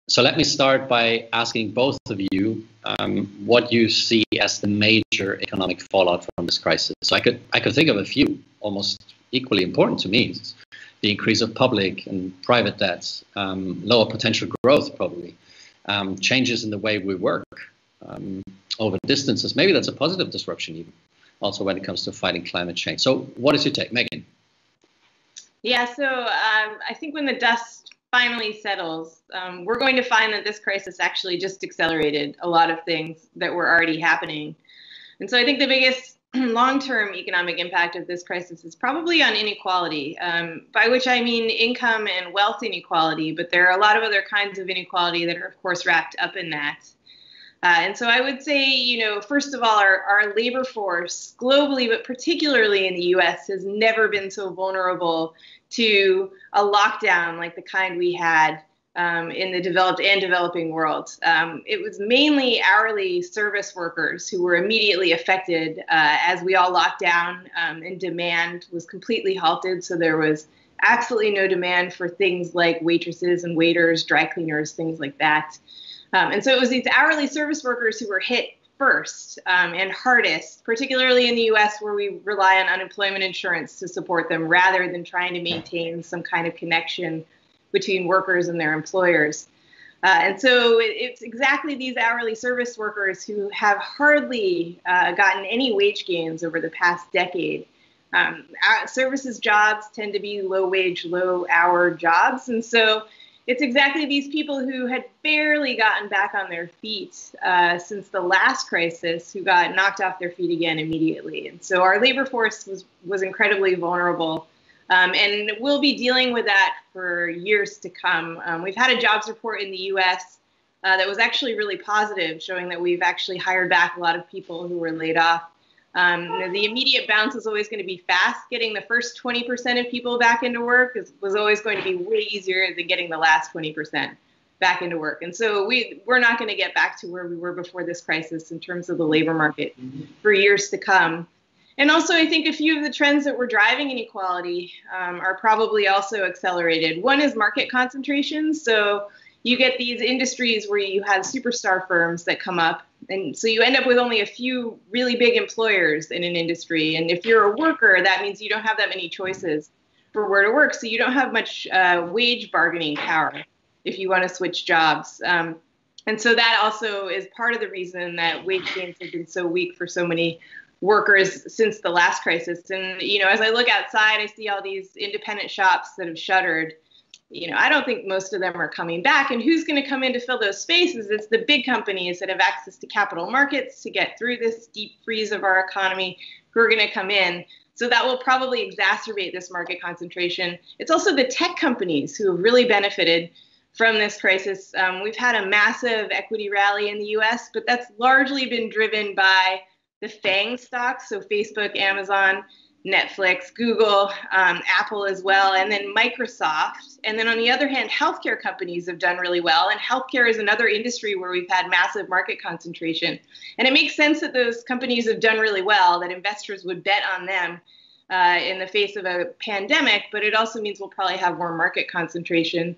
So let me start by asking both of you what you see as the major economic fallout from this crisis. So I could think of a few almost equally important to me: the increase of public and private debts, lower potential growth, probably, changes in the way we work over distances. Maybe that's a positive disruption, even also when it comes to fighting climate change. So what is your take, Megan? Yeah, so I think when the dust finally settles, we're going to find that this crisis actually just accelerated a lot of things that were already happening. And so I think the biggest long-term economic impact of this crisis is probably on inequality, by which I mean income and wealth inequality, but there are a lot of other kinds of inequality that are, of course, wrapped up in that. And so I would say, first of all, our labor force globally, but particularly in the US, has never been so vulnerable to a lockdown like the kind we had in the developed and developing world. It was mainly hourly service workers who were immediately affected as we all locked down, and demand was completely halted. So there was absolutely no demand for things like waitresses and waiters, dry cleaners, things like that. And so it was these hourly service workers who were hit first and hardest, particularly in the US, where we rely on unemployment insurance to support them rather than trying to maintain some kind of connection between workers and their employers. And so it's exactly these hourly service workers who have hardly gotten any wage gains over the past decade. Services jobs tend to be low wage, low hour jobs. And so it's exactly these people who had barely gotten back on their feet since the last crisis who got knocked off their feet again immediately. And so our labor force was incredibly vulnerable. And we'll be dealing with that for years to come. We've had a jobs report in the US that was actually really positive, showing that we've actually hired back a lot of people who were laid off. The immediate bounce was always going to be fast. Getting the first 20% of people back into work was always going to be way easier than getting the last 20% back into work. And so we're not going to get back to where we were before this crisis in terms of the labor market for years to come. And also, I think a few of the trends that were driving inequality are probably also accelerated. One is market concentration. So you get these industries where you have superstar firms that come up. And so you end up with only a few really big employers in an industry. And if you're a worker, that means you don't have that many choices for where to work. So you don't have much wage bargaining power if you want to switch jobs. And so that also is part of the reason that wage gains have been so weak for so many workers since the last crisis. And, as I look outside, I see all these independent shops that have shuttered. I don't think most of them are coming back. And who's going to come in to fill those spaces? It's the big companies that have access to capital markets to get through this deep freeze of our economy who are going to come in. So that will probably exacerbate this market concentration. It's also the tech companies who have really benefited from this crisis. We've had a massive equity rally in the US, but that's largely been driven by the FANG stocks, so Facebook, Amazon, Netflix, Google, Apple as well, and then Microsoft. And then on the other hand, healthcare companies have done really well. And healthcare is another industry where we've had massive market concentration. And it makes sense that those companies have done really well, that investors would bet on them in the face of a pandemic. But it also means we'll probably have more market concentration.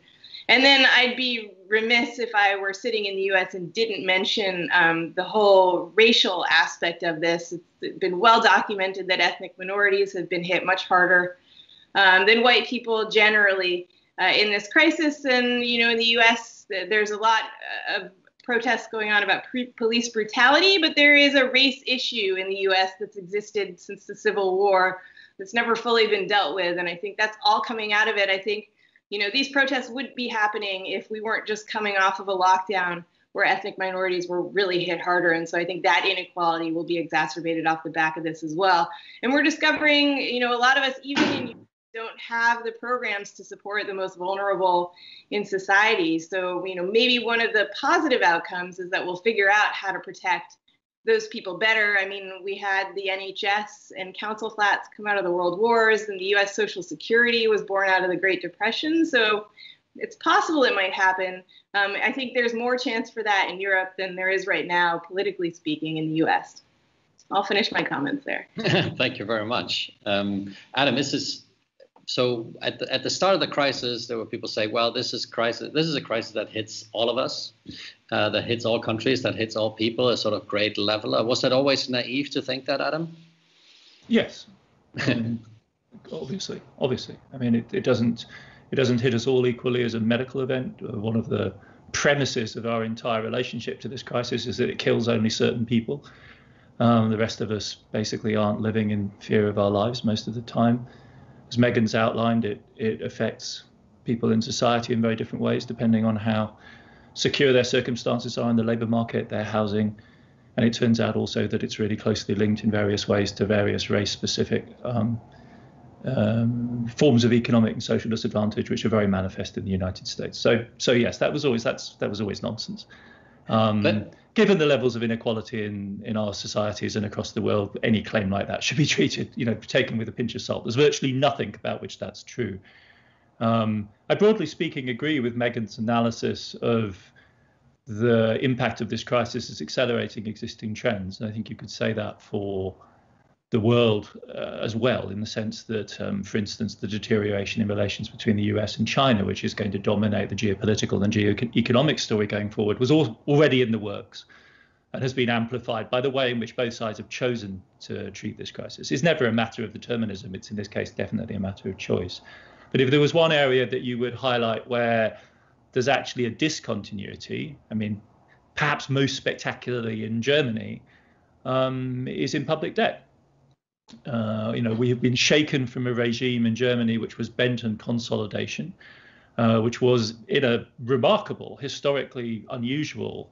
And then I'd be remiss if I were sitting in the US and didn't mention the whole racial aspect of this. It's been well documented that ethnic minorities have been hit much harder than white people generally in this crisis. And, in the US, there's a lot of protests going on about police brutality, but there is a race issue in the US that's existed since the Civil War that's never fully been dealt with. And I think that's all coming out of it. I think these protests wouldn't be happening if we weren't just coming off of a lockdown where ethnic minorities were really hit harder. And so I think that inequality will be exacerbated off the back of this as well. And we're discovering, a lot of us, even in don't have the programs to support the most vulnerable in society. So, maybe one of the positive outcomes is that we'll figure out how to protect those people better. I mean, we had the NHS and council flats come out of the world wars, and the US Social Security was born out of the Great Depression. So it's possible it might happen. I think there's more chance for that in Europe than there is right now, politically speaking, in the US. I'll finish my comments there. Thank you very much. Adam, this is So at the start of the crisis, there were people saying, well, this is a crisis that hits all of us, that hits all countries, that hits all people, a sort of great leveler. Was that always naive to think that, Adam? Yes. Obviously. I mean, it doesn't hit us all equally as a medical event. One of the premises of our entire relationship to this crisis is that it kills only certain people. The rest of us basically aren't living in fear of our lives most of the time. As Megan's outlined, it affects people in society in very different ways, depending on how secure their circumstances are in the labour market, their housing. And it turns out also that it's really closely linked in various ways to various race-specific forms of economic and social disadvantage, which are very manifest in the United States. So yes, that was always nonsense. Given the levels of inequality in our societies and across the world, any claim like that should be treated, taken with a pinch of salt. There's virtually nothing about which that's true. I broadly speaking agree with Megan's analysis of the impact of this crisis as accelerating existing trends. And I think you could say that for the world as well, in the sense that, for instance, the deterioration in relations between the US and China, which is going to dominate the geopolitical and geoeconomic story going forward, was already in the works and has been amplified by the way in which both sides have chosen to treat this crisis. It's never a matter of determinism. It's in this case definitely a matter of choice. But if there was one area that you would highlight where there's actually a discontinuity, I mean, perhaps most spectacularly in Germany, is in public debt. We have been shaken from a regime in Germany which was bent on consolidation, which was in a remarkable, historically unusual,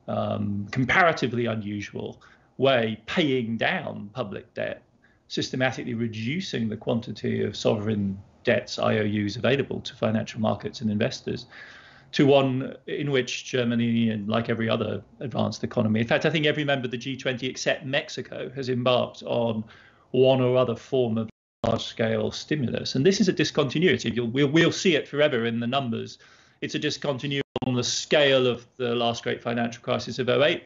comparatively unusual way paying down public debt, systematically reducing the quantity of sovereign debts, IOUs, available to financial markets and investors, to one in which Germany, and like every other advanced economy, in fact, I think every member of the G20 except Mexico has embarked on one or other form of large-scale stimulus. And this is a discontinuity. We'll see it forever in the numbers. It's a discontinuity on the scale of the last great financial crisis of 2008.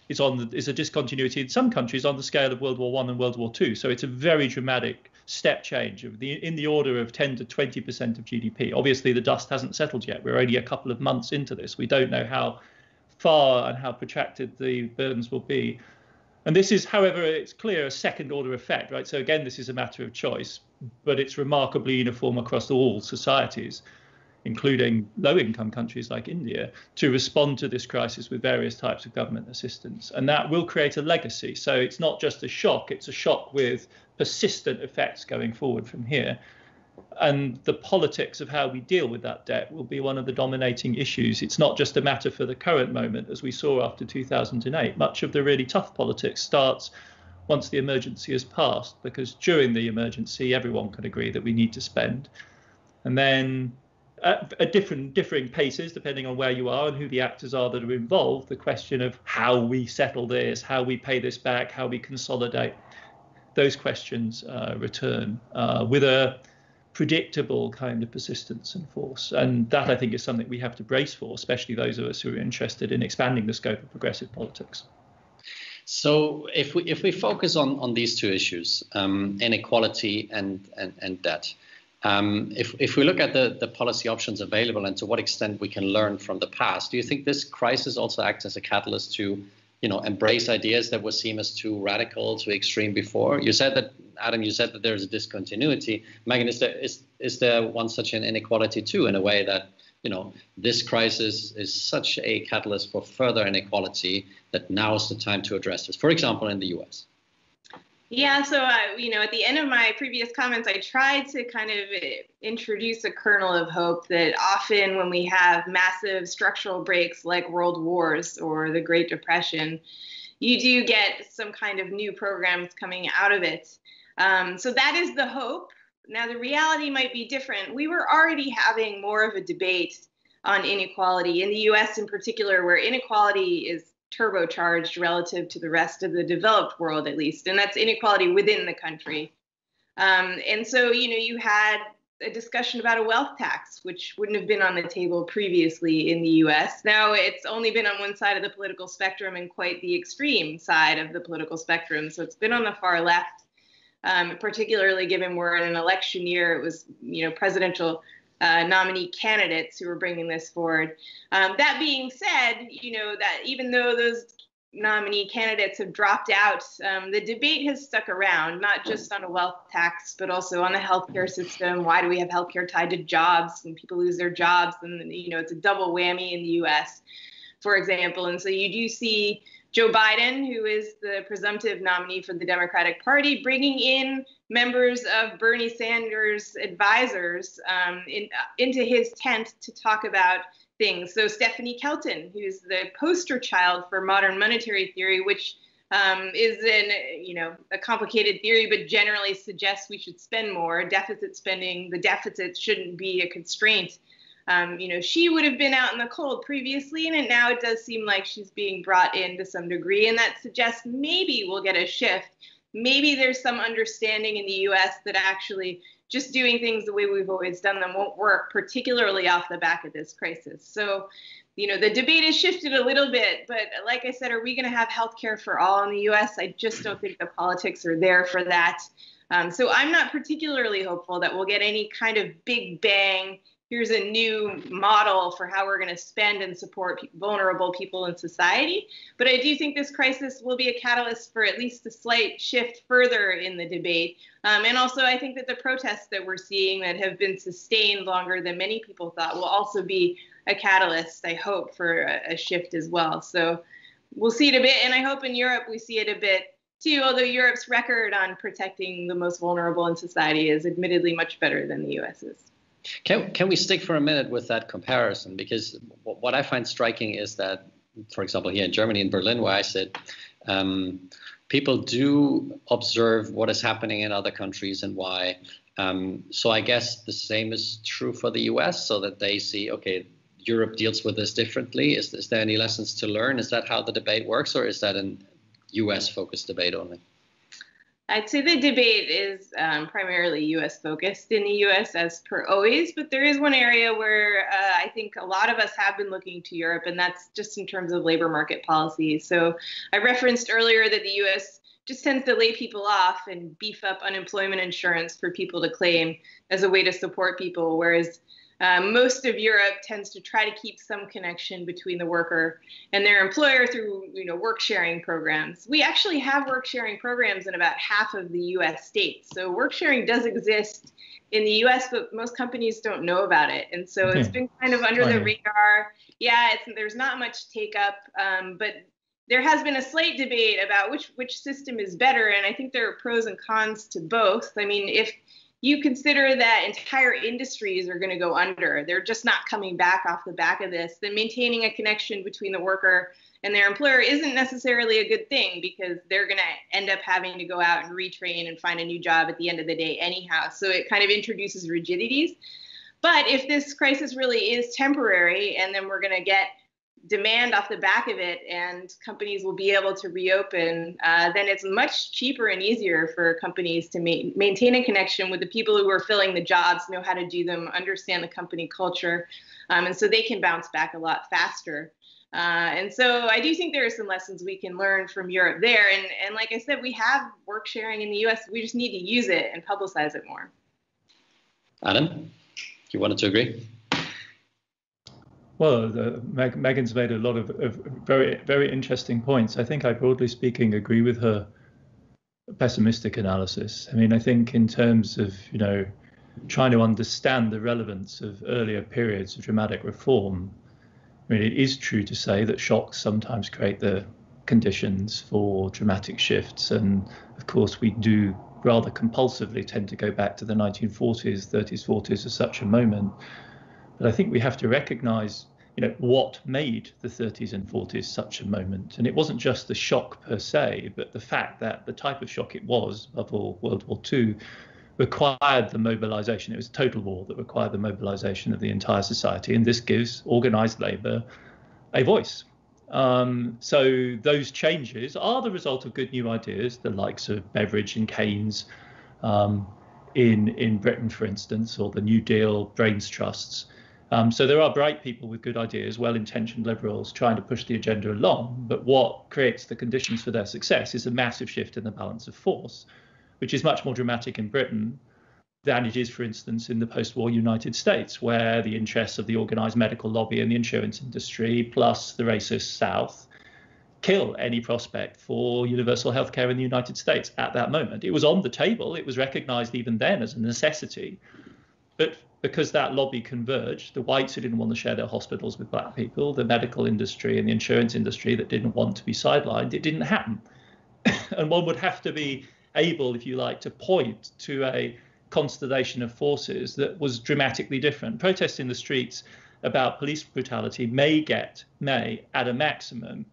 It's a discontinuity in some countries on the scale of World War I and World War II. So it's a very dramatic step change in the order of 10 to 20% of GDP. Obviously, the dust hasn't settled yet. We're only a couple of months into this. We don't know how far and how protracted the burdens will be. And this is, however, it's clear, a second order effect, right? So again, this is a matter of choice, but it's remarkably uniform across all societies, including low-income countries like India, to respond to this crisis with various types of government assistance. And that will create a legacy. So it's not just a shock, it's a shock with persistent effects going forward from here. And the politics of how we deal with that debt will be one of the dominating issues. It's not just a matter for the current moment, as we saw after 2008. Much of the really tough politics starts once the emergency has passed, because during the emergency, everyone can agree that we need to spend. And then at differing paces, depending on where you are and who the actors are that are involved, the question of how we settle this, how we pay this back, how we consolidate, those questions return with a predictable kind of persistence and force. And that, I think, is something we have to brace for, especially those of us who are interested in expanding the scope of progressive politics. So if we focus on these two issues, inequality and debt, if we look at the policy options available and to what extent we can learn from the past, do you think this crisis also acts as a catalyst to embrace ideas that were seen as too radical, too extreme before? You said that, Adam, there's a discontinuity. Megan, is there one such an inequality too, in a way that, this crisis is such a catalyst for further inequality that now is the time to address this, for example, in the US? Yeah, so, at the end of my previous comments, I tried to kind of introduce a kernel of hope that often when we have massive structural breaks like world wars or the Great Depression, you do get some kind of new programs coming out of it. So that is the hope. Now, the reality might be different. We were already having more of a debate on inequality in the US in particular, where inequality is turbocharged relative to the rest of the developed world, at least, and that's inequality within the country. And so, you had a discussion about a wealth tax, which wouldn't have been on the table previously in the US. Now it's only been on one side of the political spectrum and quite the extreme side of the political spectrum. So it's been on the far left. particularly given we're in an election year. It was, presidential nominee candidates who were bringing this forward. That being said, that even though those nominee candidates have dropped out, the debate has stuck around, not just on a wealth tax, but also on the healthcare system. Why do we have healthcare tied to jobs? When people lose their jobs, and it's a double whammy in the U.S., for example. And so you do see Joe Biden, who is the presumptive nominee for the Democratic Party, bringing in members of Bernie Sanders' advisors into his tent to talk about things. So Stephanie Kelton, who's the poster child for modern monetary theory, which is a complicated theory, but generally suggests we should spend more. Deficit spending, the deficit shouldn't be a constraint. She would have been out in the cold previously, and now it does seem like she's being brought in to some degree, and that suggests maybe we'll get a shift. Maybe there's some understanding in the U.S. that actually just doing things the way we've always done them won't work, particularly off the back of this crisis. So, the debate has shifted a little bit, but like I said, are we going to have healthcare for all in the U.S.? I just don't think the politics are there for that. So I'm not particularly hopeful that we'll get any kind of big bang, here's a new model for how we're going to spend and support vulnerable people in society. But I do think this crisis will be a catalyst for at least a slight shift further in the debate. And also, I think that the protests that we're seeing that have been sustained longer than many people thought will also be a catalyst, I hope, for a shift as well. So we'll see it a bit. And I hope in Europe we see it a bit too, although Europe's record on protecting the most vulnerable in society is admittedly much better than the US's. Can we stick for a minute with that comparison? Because what I find striking is that, for example, here in Germany, in Berlin, where I sit, people do observe what is happening in other countries and why. So I guess the same is true for the US, so that they see, okay, Europe deals with this differently. Is there any lessons to learn? Is that how the debate works, or is that an US-focused debate only? I'd say the debate is primarily U.S. focused in the U.S. as per always, but there is one area where I think a lot of us have been looking to Europe, and that's just in terms of labor market policy. So I referenced earlier that the U.S. just tends to lay people off and beef up unemployment insurance for people to claim as a way to support people, whereas most of Europe tends to try to keep some connection between the worker and their employer through, work sharing programs. We actually have work sharing programs in about half of the U.S. states. So work sharing does exist in the U.S., but most companies don't know about it. And so it's been kind of under the radar. Yeah, there's not much take up, but there has been a slight debate about which system is better. And I think there are pros and cons to both. I mean, if you consider that entire industries are going to go under, they're just not coming back off the back of this, then maintaining a connection between the worker and their employer isn't necessarily a good thing, because they're going to end up having to go out and retrain and find a new job at the end of the day anyhow. So it kind of introduces rigidities. But if this crisis really is temporary, and then we're going to get demand off the back of it and companies will be able to reopen, then it's much cheaper and easier for companies to maintain a connection with the people who are filling the jobs, know how to do them, understand the company culture, and so they can bounce back a lot faster. And so I do think there are some lessons we can learn from Europe there. And like I said, we have work sharing in the US. We just need to use it and publicize it more. Adam, you wanted to agree? Well, Megan's made a lot of very, very interesting points. I think I, broadly speaking, agree with her pessimistic analysis. I mean, I think in terms of, trying to understand the relevance of earlier periods of dramatic reform, I mean, it is true to say that shocks sometimes create the conditions for dramatic shifts. And of course, we do rather compulsively tend to go back to the 1940s, 30s, 40s as such a moment. But I think we have to recognize, what made the 30s and 40s such a moment. And it wasn't just the shock per se, but the fact that the type of shock it was, above all World War II, required the mobilization. It was a total war that required the mobilization of the entire society. And this gives organized labor a voice. So those changes are the result of good new ideas, the likes of Beveridge and Keynes in Britain, for instance, or the New Deal brains trusts. So there are bright people with good ideas, well-intentioned liberals trying to push the agenda along. But what creates the conditions for their success is a massive shift in the balance of force. which is much more dramatic in Britain than it is, for instance, in the post-war United States, where the interests of the organized medical lobby and the insurance industry, plus the racist South, kill any prospect for universal healthcare in the United States at that moment. It was on the table. It was recognized even then as a necessity. But because that lobby converged, the whites who didn't want to share their hospitals with black people, the medical industry and the insurance industry that didn't want to be sidelined, it didn't happen. And one would have to be able, if you like, to point to a constellation of forces that was dramatically different. Protests in the streets about police brutality may at a maximum,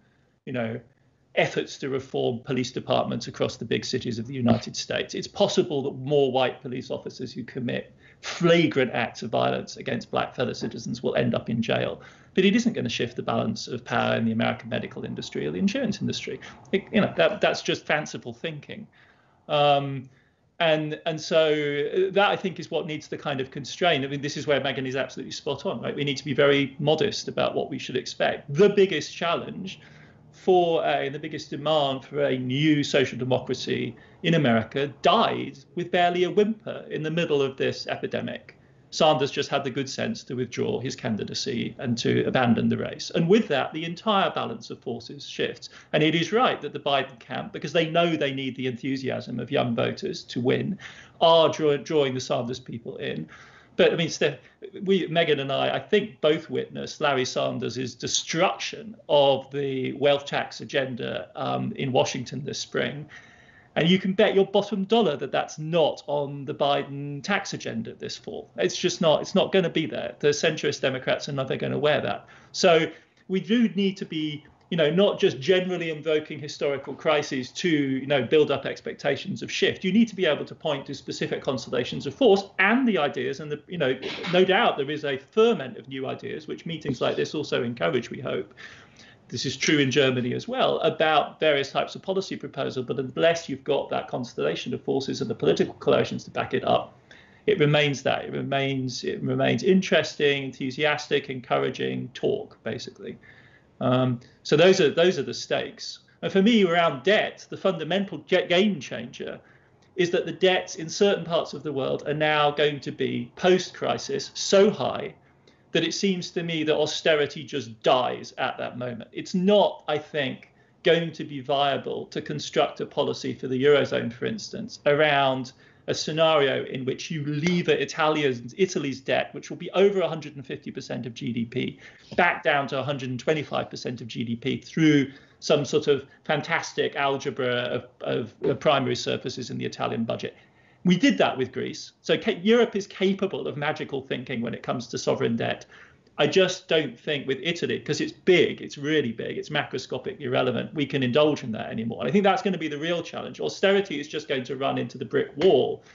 efforts to reform police departments across the big cities of the United States. It's possible that more white police officers who commit flagrant acts of violence against black fellow citizens will end up in jail. But it isn't going to shift the balance of power in the American medical industry or the insurance industry. That's just fanciful thinking. And so that, I think, is what needs to kind of constrain. I mean, this is where Megan is absolutely spot on, right? We need to be very modest about what we should expect. The biggest challenge the biggest demand for a new social democracy in America died with barely a whimper in the middle of this epidemic. Sanders just had the good sense to withdraw his candidacy and to abandon the race. And with that, the entire balance of forces shifts. And it is right that the Biden camp, because they know they need the enthusiasm of young voters to win, are drawing the Sanders people in. But I mean, Megan and I think, both witnessed Larry Sanders' destruction of the wealth tax agenda in Washington this spring. And you can bet your bottom dollar that that's not on the Biden tax agenda this fall. It's just not. It's not going to be there. The centrist Democrats are never going to wear that. So we do need to be, not just generally invoking historical crises to, build up expectations of shift. You need to be able to point to specific constellations of force and the ideas. And, no doubt there is a ferment of new ideas, which meetings like this also encourage, we hope. This is true in Germany as well, about various types of policy proposal. But unless you've got that constellation of forces and the political coalitions to back it up, it remains that. It remains interesting, enthusiastic, encouraging talk, basically. So those are the stakes. And for me, around debt, the fundamental game changer is that the debts in certain parts of the world are now going to be, post-crisis, so high that it seems to me that austerity just dies at that moment. It's not, I think, going to be viable to construct a policy for the Eurozone, for instance, around a scenario in which you lever Italy's debt, which will be over 150% of GDP, back down to 125% of GDP through some sort of fantastic algebra of primary surpluses in the Italian budget. We did that with Greece. So Europe is capable of magical thinking when it comes to sovereign debt. I just don't think with Italy, because it's big, it's really big, it's macroscopic, irrelevant, we can indulge in that anymore. And I think that's going to be the real challenge. Austerity is just going to run into the brick wall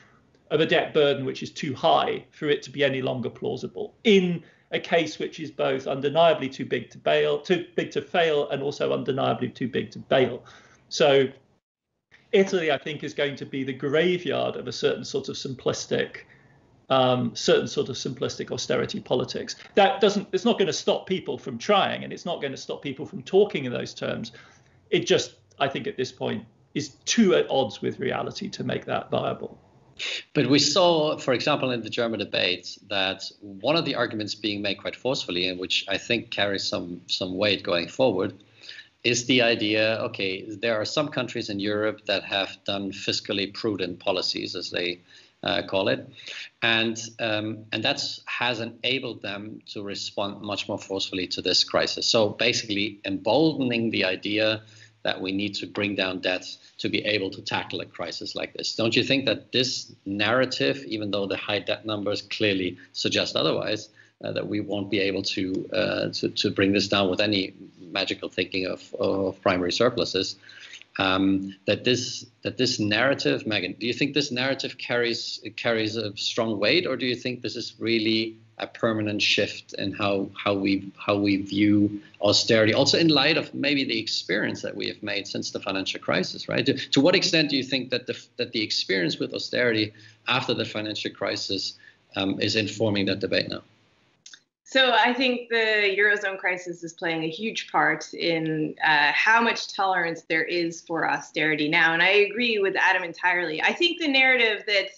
of a debt burden which is too high for it to be any longer plausible, in a case which is both undeniably too big to fail, and also undeniably too big to bail. So Italy, I think, is going to be the graveyard of a certain sort of simplistic austerity politics. It's not going to stop people from trying, and it's not going to stop people from talking in those terms. It just, I think at this point, is too at odds with reality to make that viable. But we saw, for example, in the German debates, that one of the arguments being made quite forcefully, and which I think carries some weight going forward, is the idea, okay, there are some countries in Europe that have done fiscally prudent policies, as they call it, and that has enabled them to respond much more forcefully to this crisis. So basically emboldening the idea that we need to bring down debt to be able to tackle a crisis like this. Don't you think that this narrative, even though the high debt numbers clearly suggest otherwise, that we won't be able to bring this down with any magical thinking of primary surpluses, that this narrative, Megan, do you think this narrative carries a strong weight, or do you think this is really a permanent shift in how we view austerity, also in light of maybe the experience that we have made since the financial crisis, right? To what extent do you think that the experience with austerity after the financial crisis is informing that debate now? So I think the Eurozone crisis is playing a huge part in how much tolerance there is for austerity now. And I agree with Adam entirely. I think the narrative that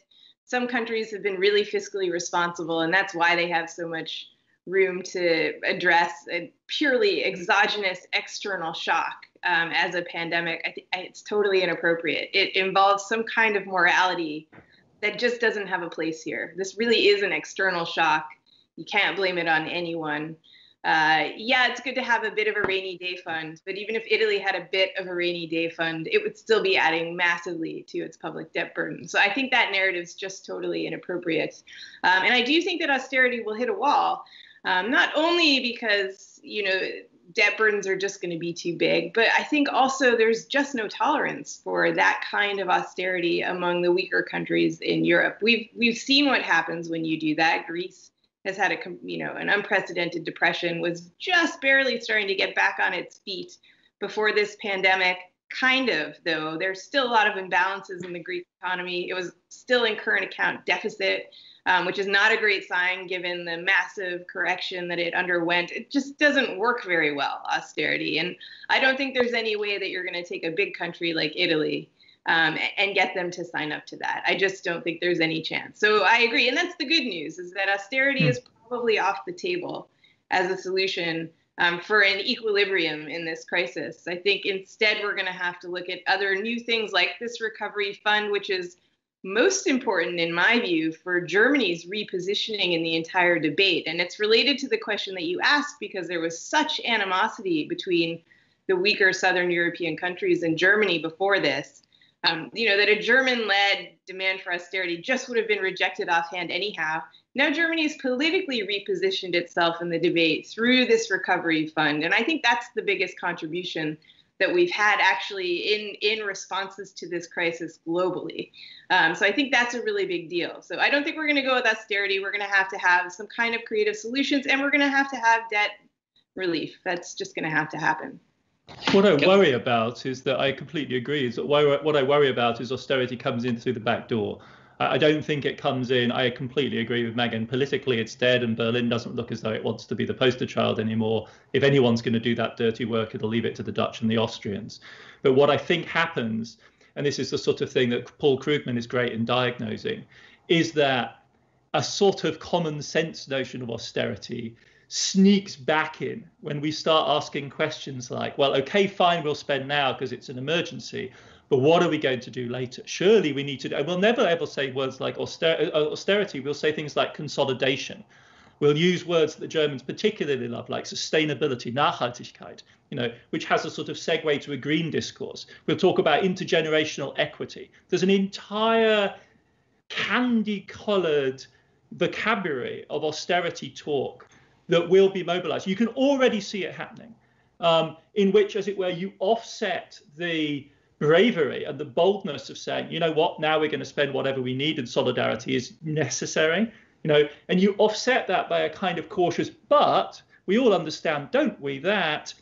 some countries have been really fiscally responsible, and that's why they have so much room to address a purely exogenous external shock as a pandemic, I think it's totally inappropriate. It involves some kind of morality that just doesn't have a place here. This really is an external shock. You can't blame it on anyone. Yeah, it's good to have a bit of a rainy day fund, but even if Italy had a bit of a rainy day fund, it would still be adding massively to its public debt burden. So I think that narrative is just totally inappropriate. And I do think that austerity will hit a wall, not only because, debt burdens are just going to be too big, but I think also there's just no tolerance for that kind of austerity among the weaker countries in Europe. We've seen what happens when you do that. Greece has had an unprecedented depression, was just barely starting to get back on its feet before this pandemic. Kind of, though. There's still a lot of imbalances in the Greek economy. It was still in current account deficit, which is not a great sign given the massive correction that it underwent. It just doesn't work very well, austerity. And I don't think there's any way that you're going to take a big country like Italy and get them to sign up to that. I just don't think there's any chance. So I agree. And that's the good news, is that austerity is probably off the table as a solution for an equilibrium in this crisis. I think instead we're going to have to look at other new things like this recovery fund, which is most important, in my view, for Germany's repositioning in the entire debate. And it's related to the question that you asked, because there was such animosity between the weaker Southern European countries and Germany before this. That a German-led demand for austerity just would have been rejected offhand anyhow. Now Germany has politically repositioned itself in the debate through this recovery fund. And I think that's the biggest contribution that we've had actually in responses to this crisis globally. So I think that's a really big deal. So I don't think we're going to go with austerity. We're going to have some kind of creative solutions, and we're going to have debt relief. That's just going to have to happen. What I worry about is that I completely agree. Is that what I worry about is austerity comes in through the back door. I don't think it comes in. I completely agree with Megan. Politically, it's dead, and Berlin doesn't look as though it wants to be the poster child anymore. If anyone's going to do that dirty work, it'll leave it to the Dutch and the Austrians. But what I think happens, and this is the sort of thing that Paul Krugman is great in diagnosing, is that a sort of common sense notion of austerity sneaks back in when we start asking questions like, well, okay, fine, we'll spend now because it's an emergency, but what are we going to do later? Surely we need to, and we'll never ever say words like austerity. We'll say things like consolidation. We'll use words that the Germans particularly love, like sustainability, Nachhaltigkeit, which has a sort of segue to a green discourse. We'll talk about intergenerational equity. There's an entire candy-colored vocabulary of austerity talk that will be mobilized. You can already see it happening, in which, as it were, you offset the bravery and the boldness of saying, you know what, now we're going to spend whatever we need and solidarity is necessary, and you offset that by a kind of cautious, but we all understand, don't we, that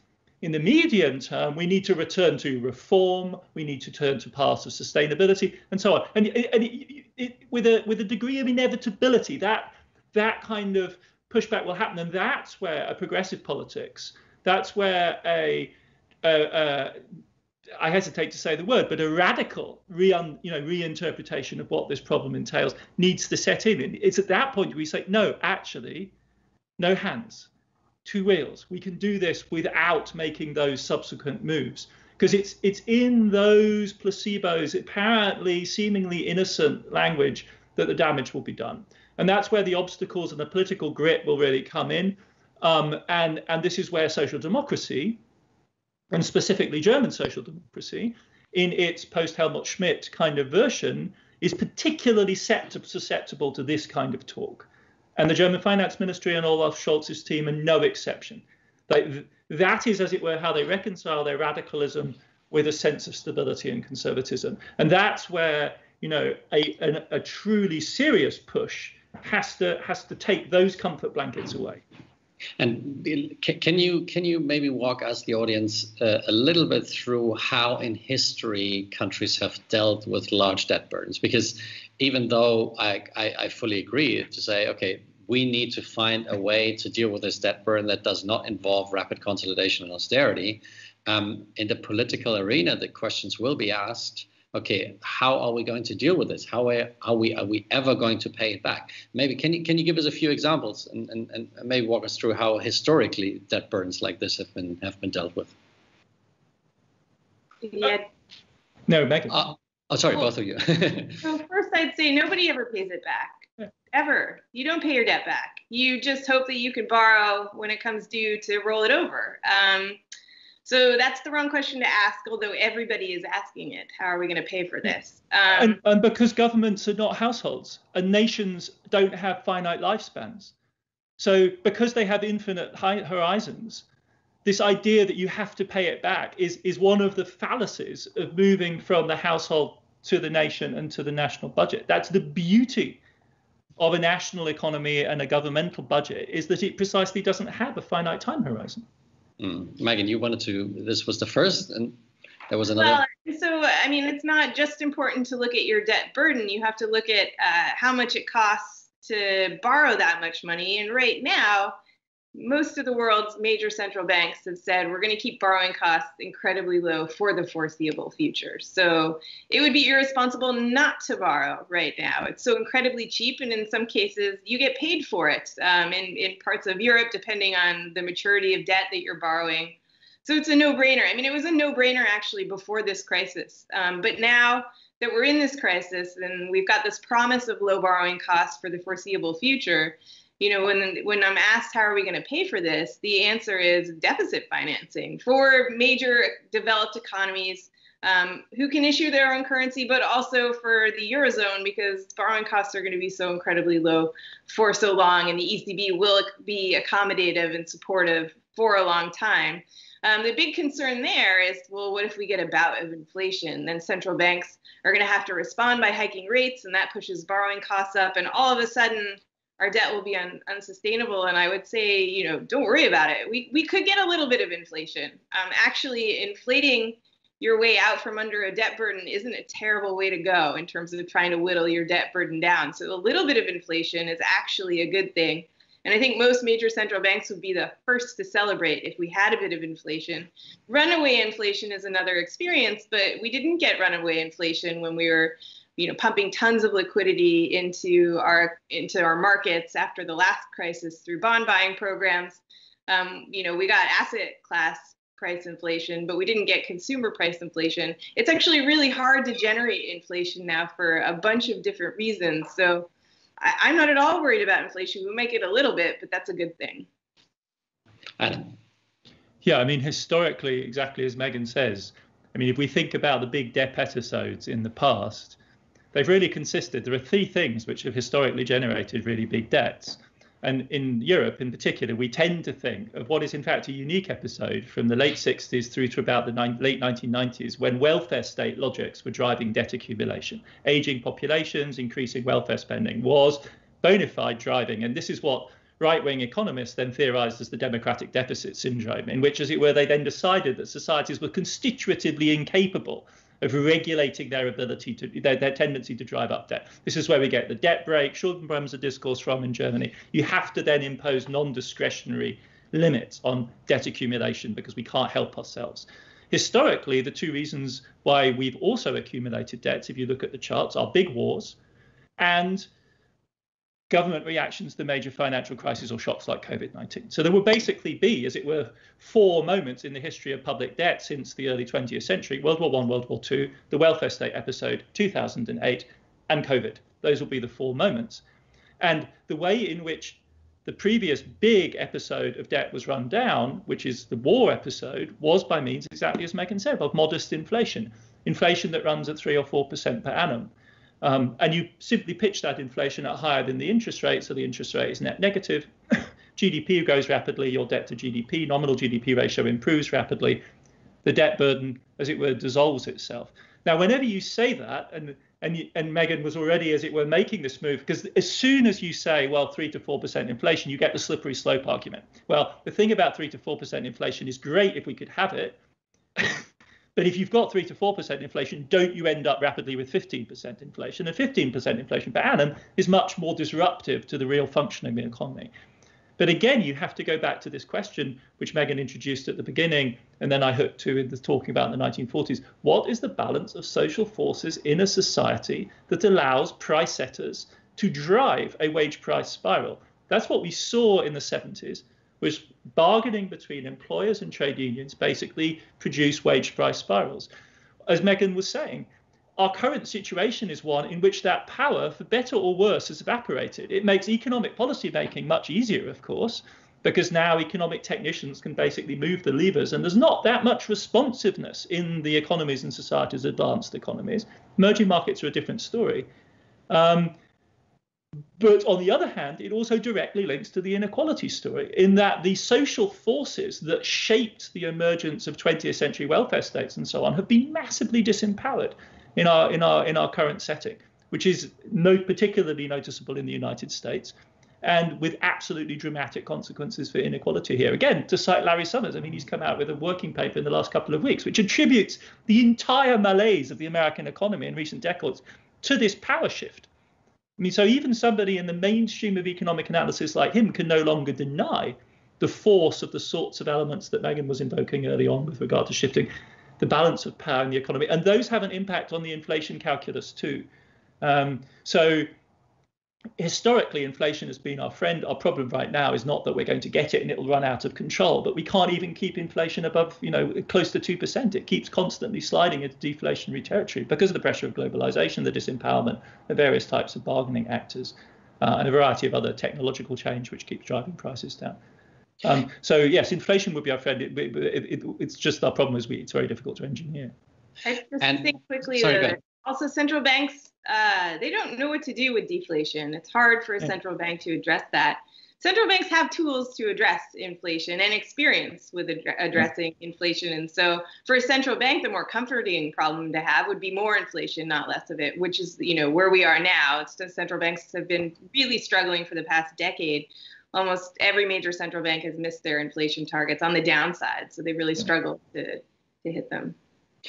in the medium term, we need to return to reform, we need to turn to paths of sustainability, and so on. And with a degree of inevitability, that kind of pushback will happen, and that's where a progressive politics, that's where I hesitate to say the word, but a radical reinterpretation of what this problem entails needs to set in. It's at that point we say, no, actually, no hands, two wheels. We can do this without making those subsequent moves, because it's in those placebos, apparently seemingly innocent language, that the damage will be done. And that's where the obstacles and the political grit will really come in. And this is where social democracy, and specifically German social democracy, in its post-Helmut Schmidt kind of version, is particularly susceptible to this kind of talk. And the German finance ministry and Olaf Scholz's team are no exception. That is, as it were, how they reconcile their radicalism with a sense of stability and conservatism. And that's where, a truly serious push has to take those comfort blankets away. And can you maybe walk us, the audience, a little bit through how in history countries have dealt with large debt burdens? Because even though I fully agree to say, okay, we need to find a way to deal with this debt burden that does not involve rapid consolidation and austerity. In the political arena, the questions will be asked, okay, how are we going to deal with this? How are we ever going to pay it back? Maybe can you give us a few examples and maybe walk us through how historically debt burdens like this have been dealt with? Yeah. No, Megan. Sorry, both of you. So first I'd say nobody ever pays it back. Ever. You don't pay your debt back. You just hope that you can borrow when it comes due to roll it over. So that's the wrong question to ask, although everybody is asking it. How are we going to pay for this? And because governments are not households and nations don't have finite lifespans. So because they have infinite horizons, this idea that you have to pay it back is one of the fallacies of moving from the household to the nation and to the national budget. That's the beauty of a national economy and a governmental budget, is that it precisely doesn't have a finite time horizon. Megan, you wanted to, this was the first, and there was another. Well, so, I mean, it's not just important to look at your debt burden. You have to look at how much it costs to borrow that much money. And right now, most of the world's major central banks have said we're going to keep borrowing costs incredibly low for the foreseeable future. So it would be irresponsible not to borrow right now. It's so incredibly cheap, and in some cases you get paid for it in parts of Europe, depending on the maturity of debt that you're borrowing. So it's a no-brainer. I mean, it was a no-brainer actually before this crisis. But now that we're in this crisis and we've got this promise of low borrowing costs for the foreseeable future, you know, when I'm asked how are we going to pay for this, the answer is deficit financing for major developed economies who can issue their own currency, but also for the Eurozone, because borrowing costs are going to be so incredibly low for so long, and the ECB will be accommodative and supportive for a long time. The big concern there is, well, what if we get a bout of inflation? Then central banks are going to have to respond by hiking rates, and that pushes borrowing costs up, and all of a sudden our debt will be unsustainable. And I would say, you know, don't worry about it. We could get a little bit of inflation. Actually, inflating your way out from under a debt burden isn't a terrible way to go in terms of trying to whittle your debt burden down. So a little bit of inflation is actually a good thing. And I think most major central banks would be the first to celebrate if we had a bit of inflation. Runaway inflation is another experience, but we didn't get runaway inflation when we were, you know, pumping tons of liquidity into our markets after the last crisis through bond buying programs. You know, we got asset class price inflation, but we didn't get consumer price inflation. It's actually really hard to generate inflation now for a bunch of different reasons. So I'm not at all worried about inflation. We might get a little bit, but that's a good thing. Adam. Yeah, I mean, historically, exactly as Megan says, I mean, if we think about the big debt episodes in the past, they've really consisted. There are three things which have historically generated really big debts. And in Europe in particular, we tend to think of what is in fact a unique episode from the late 60s through to about the late 1990s, when welfare state logics were driving debt accumulation. Aging populations, increasing welfare spending was bona fide driving. And this is what right-wing economists then theorized as the democratic deficit syndrome, in which, as it were, they then decided that societies were constitutively incapable of regulating their ability to their tendency to drive up debt. This is where we get the debt brake, Schuldenbremse discourse from in Germany. You have to then impose non-discretionary limits on debt accumulation because we can't help ourselves. Historically, the two reasons why we've also accumulated debts, if you look at the charts, are big wars and government reactions to major financial crises or shocks like COVID-19. So there will basically be, as it were, four moments in the history of public debt since the early 20th century: World War I, World War II, the welfare state episode, 2008, and COVID. Those will be the four moments. And the way in which the previous big episode of debt was run down, which is the war episode, was by means, exactly as Megan said, of modest inflation that runs at 3 or 4% per annum. And you simply pitch that inflation at higher than the interest rate, so the interest rate is net negative. GDP goes rapidly, your debt to GDP, nominal GDP ratio improves rapidly. The debt burden, as it were, dissolves itself. Now, whenever you say that, and Megan was already, as it were, making this move, because as soon as you say, well, 3 to 4% inflation, you get the slippery slope argument. Well, the thing about 3 to 4% inflation is great if we could have it. But if you've got 3 to 4% inflation, don't you end up rapidly with 15% inflation? And 15% inflation per annum is much more disruptive to the real functioning of the economy. But again, you have to go back to this question, which Megan introduced at the beginning, and then I hooked to in the talking about in the 1940s. What is the balance of social forces in a society that allows price setters to drive a wage price spiral? That's what we saw in the 70s, was bargaining between employers and trade unions basically produce wage price spirals. As Megan was saying, our current situation is one in which that power, for better or worse, has evaporated. It makes economic policy making much easier, of course, because now economic technicians can basically move the levers, and there's not that much responsiveness in the economies and societies, advanced economies. Emerging markets are a different story. But on the other hand, it also directly links to the inequality story, in that the social forces that shaped the emergence of 20th century welfare states and so on have been massively disempowered in our current setting, which is particularly noticeable in the United States, and with absolutely dramatic consequences for inequality here. Again, to cite Larry Summers, I mean, he's come out with a working paper in the last couple of weeks, which attributes the entire malaise of the American economy in recent decades to this power shift. I mean, so even somebody in the mainstream of economic analysis like him can no longer deny the force of the sorts of elements that Megan was invoking early on with regard to shifting the balance of power in the economy. And those have an impact on the inflation calculus too. So historically, inflation has been our friend. Our problem right now is not that we're going to get it and it'll run out of control, but we can't even keep inflation above, close to 2%. It keeps constantly sliding into deflationary territory because of the pressure of globalization, the disempowerment of various types of bargaining actors, and a variety of other technological change which keeps driving prices down. So yes, inflation would be our friend. It's just our problem is it's very difficult to engineer. I just think quickly that also central banks, they don't know what to do with deflation. It's hard for a central bank to address that. Central banks have tools to address inflation and experience with addressing inflation. And so for a central bank, the more comforting problem to have would be more inflation, not less of it, which is, where we are now. It's just central banks have been really struggling for the past decade. Almost every major central bank has missed their inflation targets on the downside. So they really struggled to hit them.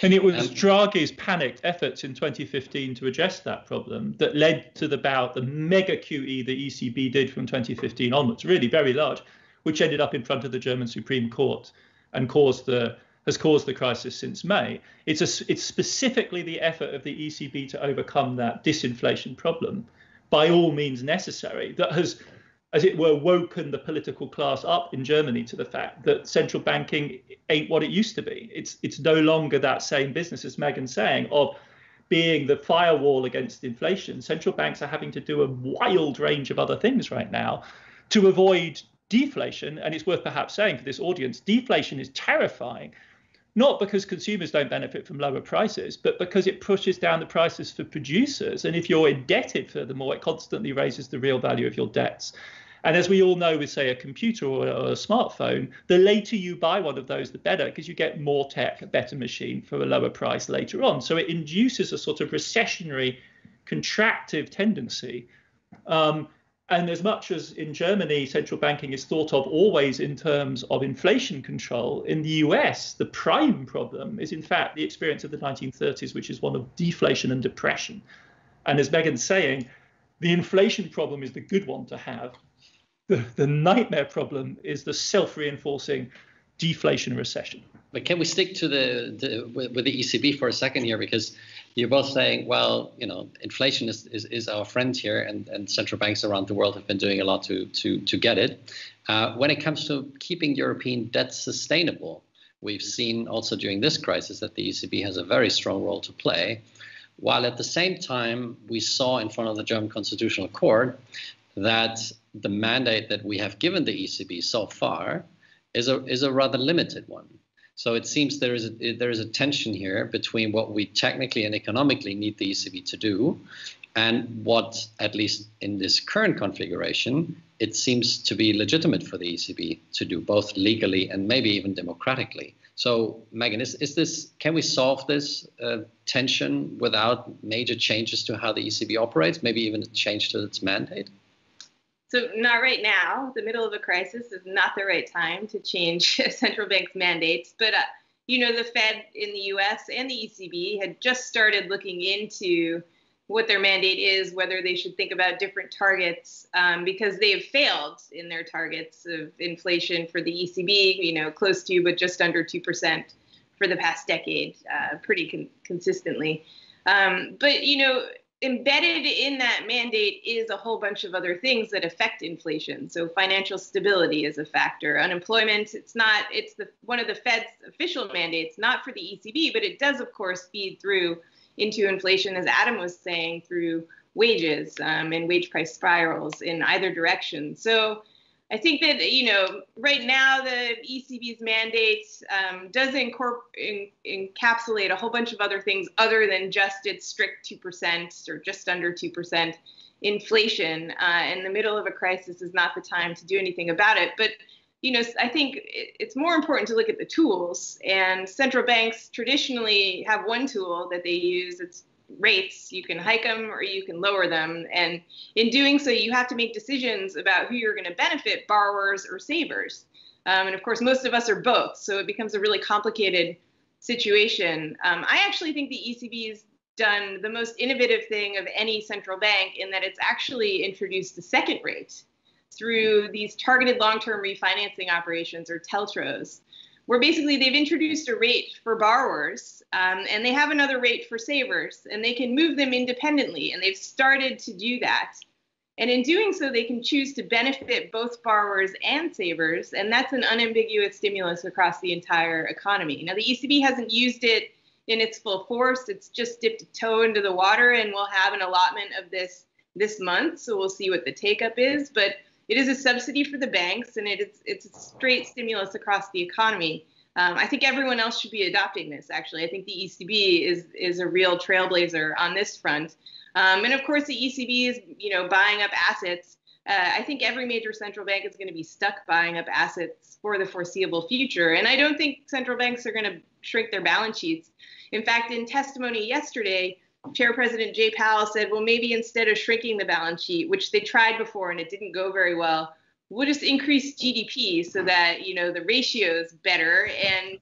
And it was Draghi's panicked efforts in 2015 to address that problem that led to the mega QE the ECB did from 2015 onwards, really very large, which ended up in front of the German Supreme Court and has caused the crisis since May. It's specifically the effort of the ECB to overcome that disinflation problem, by all means necessary, that has, as it were, woken the political class up in Germany to the fact that central banking ain't what it used to be. It's no longer that same business, as Megan's saying, of being the firewall against inflation. Central banks are having to do a wild range of other things right now to avoid deflation. And it's worth perhaps saying for this audience, deflation is terrifying, not because consumers don't benefit from lower prices, but because it pushes down the prices for producers. And if you're indebted, furthermore, it constantly raises the real value of your debts. And as we all know with, say, a computer or a smartphone, the later you buy one of those, the better, because you get more tech, a better machine for a lower price later on. So it induces a sort of recessionary, contractive tendency. And as much as in Germany, central banking is thought of always in terms of inflation control, in the US, the prime problem is, in fact, the experience of the 1930s, which is one of deflation and depression. And as Megan's saying, the inflation problem is the good one to have. The nightmare problem is the self-reinforcing deflation recession. But can we stick to with the ECB for a second here, because you're both saying, well, inflation is our friend here, and central banks around the world have been doing a lot to get it. When it comes to keeping European debt sustainable, we've seen also during this crisis that the ECB has a very strong role to play, while at the same time we saw in front of the German Constitutional Court that the mandate that we have given the ECB so far is a rather limited one. So it seems there is a tension here between what we technically and economically need the ECB to do, and what, at least in this current configuration, it seems to be legitimate for the ECB to do, both legally and maybe even democratically. So, Megan, can we solve this tension without major changes to how the ECB operates, maybe even a change to its mandate? So not right now. The middle of a crisis is not the right time to change central bank's mandates. But, the Fed in the US and the ECB had just started looking into what their mandate is, whether they should think about different targets, because they have failed in their targets of inflation for the ECB, close to but just under 2% for the past decade, pretty consistently. But embedded in that mandate is a whole bunch of other things that affect inflation. So financial stability is a factor. Unemployment, it's one of the Fed's official mandates, not for the ECB, but it does, of course, feed through into inflation, as Adam was saying, through wages and wage price spirals in either direction. So I think that, right now the ECB's mandate does encapsulate a whole bunch of other things other than just its strict 2% or just under 2% inflation. In the middle of a crisis is not the time to do anything about it. But, I think it's more important to look at the tools. And central banks traditionally have one tool that they use. It's rates. You can hike them or you can lower them. And in doing so, you have to make decisions about who you're going to benefit, borrowers or savers. And of course, most of us are both. So it becomes a really complicated situation. I actually think the ECB's done the most innovative thing of any central bank in that it's actually introduced a second rate through these targeted long-term refinancing operations, or TLTROs, where basically they've introduced a rate for borrowers and they have another rate for savers, and they can move them independently, and they've started to do that. And in doing so, they can choose to benefit both borrowers and savers, and that's an unambiguous stimulus across the entire economy. Now, the ECB hasn't used it in its full force. It's just dipped a toe into the water, and we'll have an allotment of this month, so we'll see what the take-up is. But it is a subsidy for the banks, and it's a straight stimulus across the economy. I think everyone else should be adopting this, actually. I think the ECB is a real trailblazer on this front. And of course, the ECB is, buying up assets. I think every major central bank is going to be stuck buying up assets for the foreseeable future. And I don't think central banks are going to shrink their balance sheets. In fact, in testimony yesterday, Chair President Jay Powell said, well, maybe instead of shrinking the balance sheet, which they tried before and it didn't go very well, we'll just increase GDP so that, the ratio is better. And,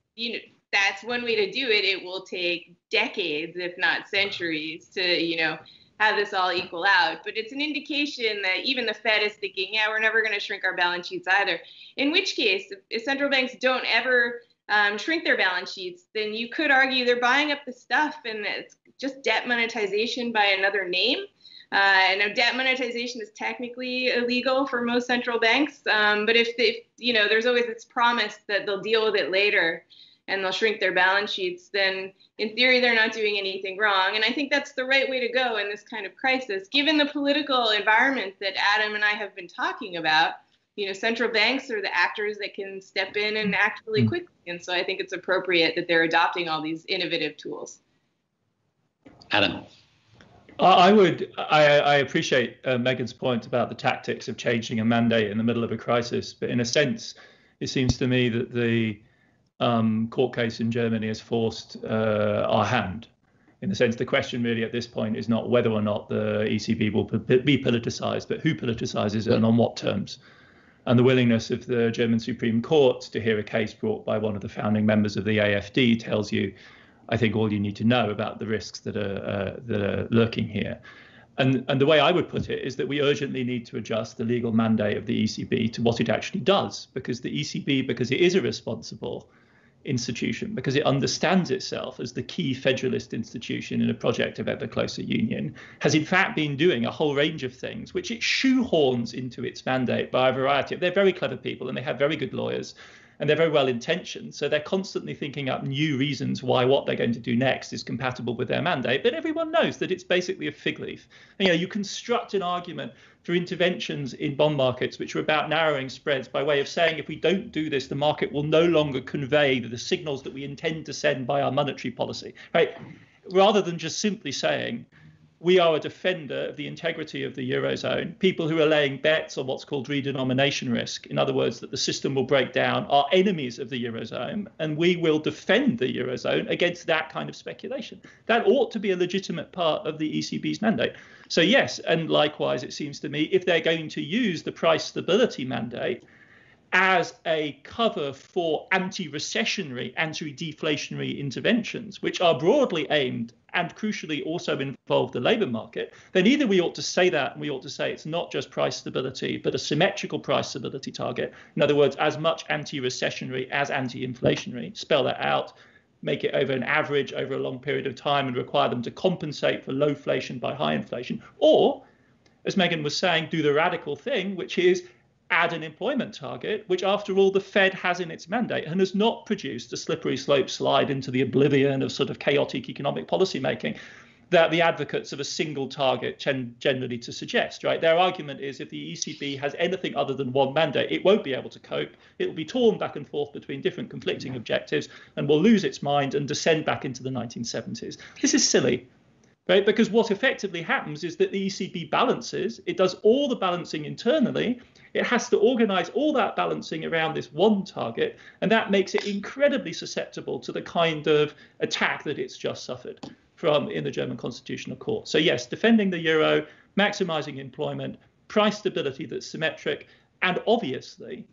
that's one way to do it. It will take decades, if not centuries, to, have this all equal out. But it's an indication that even the Fed is thinking, yeah, we're never going to shrink our balance sheets either. In which case, if central banks don't ever shrink their balance sheets, then you could argue they're buying up the stuff, and it's just debt monetization by another name. And debt monetization is technically illegal for most central banks, but if there's always this promise that they'll deal with it later and they'll shrink their balance sheets, then in theory they're not doing anything wrong. And I think that's the right way to go in this kind of crisis, given the political environment that Adam and I have been talking about. Central banks are the actors that can step in and act really quickly. And so I think it's appropriate that they're adopting all these innovative tools. Adam. I appreciate Megan's point about the tactics of changing a mandate in the middle of a crisis. But in a sense, it seems to me that the court case in Germany has forced our hand. In the sense, the question really at this point is not whether or not the ECB will be politicized, but who politicizes it and on what terms. And the willingness of the German Supreme Court to hear a case brought by one of the founding members of the AfD tells you, I think, all you need to know about the risks that are lurking here. And the way I would put it is that we urgently need to adjust the legal mandate of the ECB to what it actually does, because the ECB, because it is a responsible institution, because it understands itself as the key federalist institution in a project of ever closer union, has in fact been doing a whole range of things which it shoehorns into its mandate by a variety of, they're very clever people and they have very good lawyers and they're very well intentioned. So they're constantly thinking up new reasons why what they're going to do next is compatible with their mandate. But everyone knows that it's basically a fig leaf. And, you construct an argument for interventions in bond markets, which are about narrowing spreads by way of saying, if we don't do this, the market will no longer convey the signals that we intend to send by our monetary policy, right? Rather than just simply saying, we are a defender of the integrity of the Eurozone. People who are laying bets on what's called redenomination risk, in other words, that the system will break down, are enemies of the Eurozone, and we will defend the Eurozone against that kind of speculation. That ought to be a legitimate part of the ECB's mandate. So yes, and likewise, it seems to me, if they're going to use the price stability mandate, as a cover for anti-recessionary, anti-deflationary interventions, which are broadly aimed and crucially also involve the labour market, then either we ought to say that, and we ought to say it's not just price stability, but a symmetrical price stability target. In other words, as much anti-recessionary as anti-inflationary, spell that out, make it over an average over a long period of time and require them to compensate for low inflation by high inflation. Or, as Megan was saying, do the radical thing, which is add an employment target, which after all the Fed has in its mandate and has not produced a slippery slope slide into the oblivion of sort of chaotic economic policy making that the advocates of a single target tend generally to suggest, right? Their argument is if the ECB has anything other than one mandate, it won't be able to cope. It will be torn back and forth between different conflicting objectives and will lose its mind and descend back into the 1970s. This is silly. Right? Because what effectively happens is that the ECB balances, it does all the balancing internally, it has to organize all that balancing around this one target, and that makes it incredibly susceptible to the kind of attack that it's just suffered from in the German Constitutional Court. So yes, defending the euro, maximizing employment, price stability that's symmetric, and obviously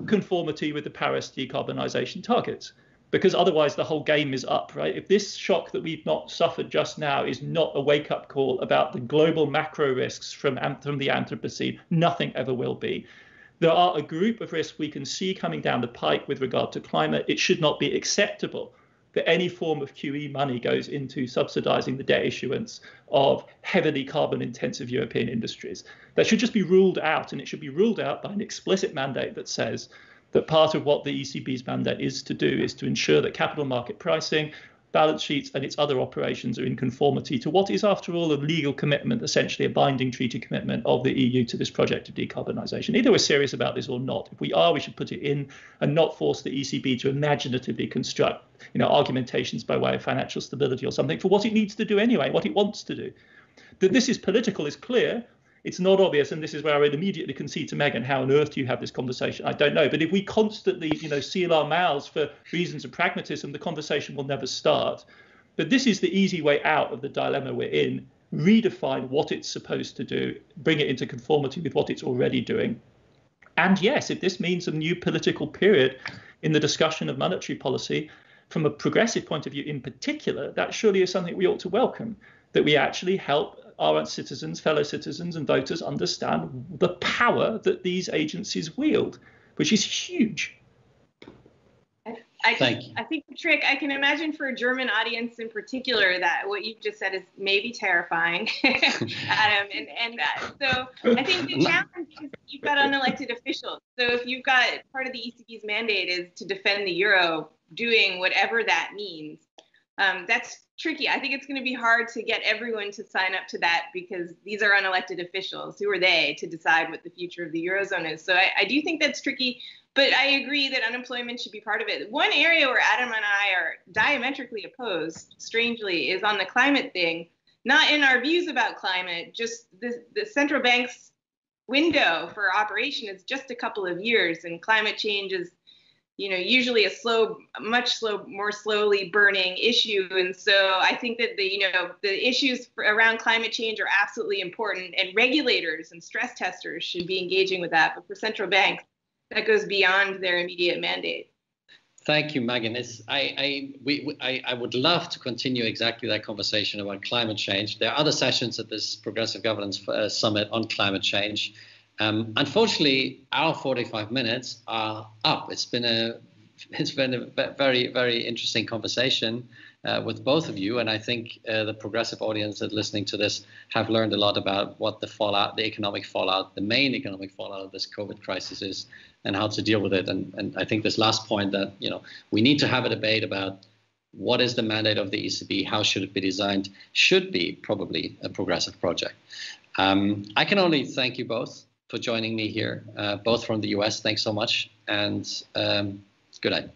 conformity with the Paris decarbonization targets. Because otherwise the whole game is up, right? If this shock that we've not suffered just now is not a wake-up call about the global macro risks from the Anthropocene, nothing ever will be. There are a group of risks we can see coming down the pike with regard to climate. It should not be acceptable that any form of QE money goes into subsidizing the debt issuance of heavily carbon-intensive European industries. That should just be ruled out, and it should be ruled out by an explicit mandate that says that part of what the ECB's mandate is to do is to ensure that capital market pricing, balance sheets, and its other operations are in conformity to what is, after all, a legal commitment, essentially a binding treaty commitment of the EU to this project of decarbonisation. Either we're serious about this or not. If we are, we should put it in and not force the ECB to imaginatively construct, argumentations by way of financial stability or something for what it needs to do anyway, what it wants to do. That this is political is clear. It's not obvious, and this is where I would immediately concede to Megan, how on earth do you have this conversation? I don't know. But if we constantly, seal our mouths for reasons of pragmatism, the conversation will never start. But this is the easy way out of the dilemma we're in. Redefine what it's supposed to do, bring it into conformity with what it's already doing. And yes, if this means a new political period in the discussion of monetary policy, from a progressive point of view in particular, that surely is something we ought to welcome, that we actually help our citizens, fellow citizens and voters understand the power that these agencies wield, which is huge. I think the trick, I can imagine for a German audience in particular, that what you've just said is maybe terrifying, Adam. So I think the challenge is you've got unelected officials. So if you've got part of the ECB's mandate is to defend the euro, doing whatever that means, that's tricky. I think it's going to be hard to get everyone to sign up to that because these are unelected officials. Who are they to decide what the future of the Eurozone is? So I do think that's tricky, but I agree that unemployment should be part of it. One area where Adam and I are diametrically opposed, strangely, is on the climate thing. Not in our views about climate, just the central bank's window for operation is just a couple of years, and climate change is usually a more slowly burning issue. And so I think that the issues around climate change are absolutely important, and regulators and stress testers should be engaging with that. But for central banks, that goes beyond their immediate mandate. Thank you, Megan. I would love to continue exactly that conversation about climate change. There are other sessions at this Progressive Governance Summit on climate change. Unfortunately, our 45 minutes are up. It's been a very, very interesting conversation with both of you, and I think the progressive audience that listening to this have learned a lot about what the economic fallout, the main economic fallout of this COVID crisis is, and how to deal with it. And I think this last point that we need to have a debate about what is the mandate of the ECB, how should it be designed, should be probably a progressive project. I can only thank you both for joining me here, both from the US. Thanks so much, and good night.